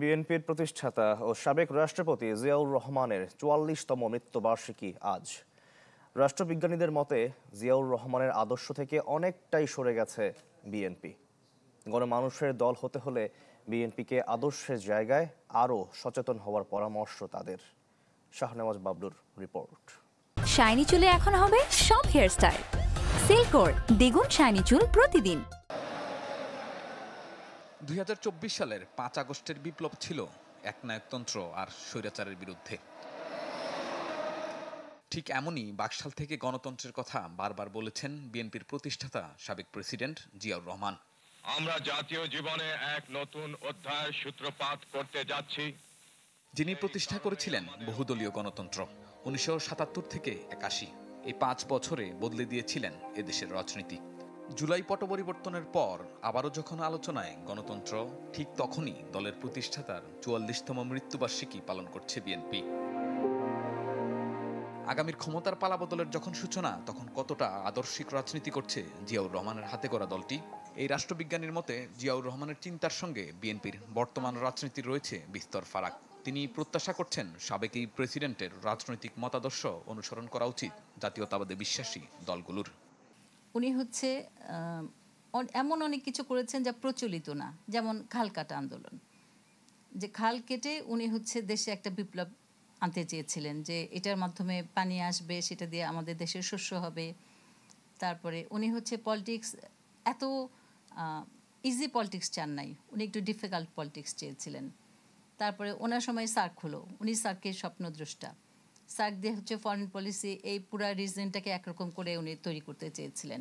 বিএনপির প্রতিষ্ঠাতা ও সাবেক রাষ্ট্রপতি জিয়াউর রহমানের ৪৪তম মৃত্যুবার্ষিকী আজ। রাষ্ট্রবিজ্ঞানীদের মতে জিয়াউর রহমানের আদর্শ থেকে অনেকটাই সরে গেছে বিএনপি। গণমানুষের দল হতে হলে বিএনপিকে আদর্শের জায়গায় আরও সচেতন হওয়ার পরামর্শ তাদের। শাহনেওয়াজ বাবলুর রিপোর্ট। শাইনি চুলে এখন হবে সব হেয়ারস্টাইল। সিল্কোর দ্বিগুণ শাইনি চুল প্রতিদিন। ২০২৪ সালের ৫ আগস্টের বিপ্লব ছিল একনায়কতন্ত্র আর স্বৈরাচারের বিরুদ্ধে। ঠিক এমনই বাকশাল থেকে গণতন্ত্রের কথা বারবার বলেছেন বিএনপির প্রতিষ্ঠাতা সাবেক প্রেসিডেন্ট জিয়াউর রহমান। আমরা জাতীয় জীবনে এক নতুন অধ্যায়ের সূত্রপাত করতে যাচ্ছি। যিনি প্রতিষ্ঠা করেছিলেন বহুদলীয় গণতন্ত্র ১৯৭৭ থেকে ৮১। এই ৫ বছরে বদলে দিয়েছিলেন এদেশের রাজনীতি। জুলাই পটপরিবর্তনের পর আবারও যখন আলোচনায় গণতন্ত্র, ঠিক তখনই দলের প্রতিষ্ঠাতার ৪৪তম মৃত্যুবার্ষিকী পালন করছে বিএনপি। আগামীর ক্ষমতার পালাবদলের যখন সূচনা, তখন কতটা আদর্শিক রাজনীতি করছে জিয়াউর রহমানের হাতে গড়া দলটি। এই রাষ্ট্রবিজ্ঞানীর মতে জিয়াউর রহমানের চিন্তার সঙ্গে বিএনপির বর্তমান রাজনীতির রয়েছে বিস্তর ফারাক। তিনি প্রত্যাশা করছেন সাবেক এই প্রেসিডেন্টের রাজনৈতিক মতাদর্শ অনুসরণ করা উচিত জাতীয়তাবাদে বিশ্বাসী দলগুলোর। উনি হচ্ছে এমন অনেক কিছু করেছেন যা প্রচলিত না, যেমন খাল কাটা আন্দোলন। যে খাল কেটে উনি হচ্ছে দেশে একটা বিপ্লব আনতে চেয়েছিলেন, যে এটার মাধ্যমে পানি আসবে, সেটা দিয়ে আমাদের দেশের শস্য হবে। তারপরে উনি হচ্ছে পলিটিক্স এত ইজি পলিটিক্স চান নাই, উনি একটু ডিফিকাল্ট পলিটিক্স চেয়েছিলেন। তারপরে ওনার সময় সার্ক হলো, উনি সার্কের স্বপ্নদ্রষ্টা। সার্ক দিয়ে হচ্ছে ফরেন পলিসি, এই পুরা রিজনটাকে একরকম করে উনি তৈরি করতে চেয়েছিলেন।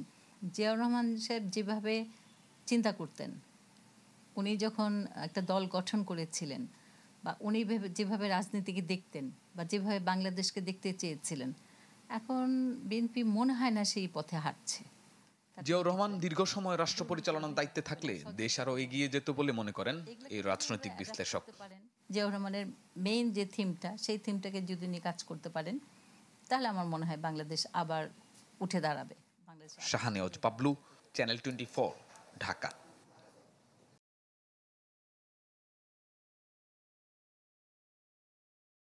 জিয়াউর রহমান সাহেব যেভাবে চিন্তা করতেন, উনি যখন একটা দল গঠন করেছিলেন, বা উনি যেভাবে রাজনীতিকে দেখতেন, বা যেভাবে বাংলাদেশকে দেখতে চেয়েছিলেন, এখন বিএনপি মনে হয় না সেই পথে হাঁটছে। জিয়াউর রহমান দীর্ঘ সময় রাষ্ট্র পরিচালনার দায়িত্বে থাকলে দেশ আরও এগিয়ে যেত বলে মনে করেন এই রাজনৈতিক বিশ্লেষক। জিয়াউর রহমানের মেইন যে থিমটা, সেই থিমটাকে যদি নিয়ে কাজ করতে পারেন, তাহলে আমার মনে হয় বাংলাদেশ আবার উঠে দাঁড়াবে। শাহনেওয়াজ বাবলু, চ্যানেল 24, ঢাকা।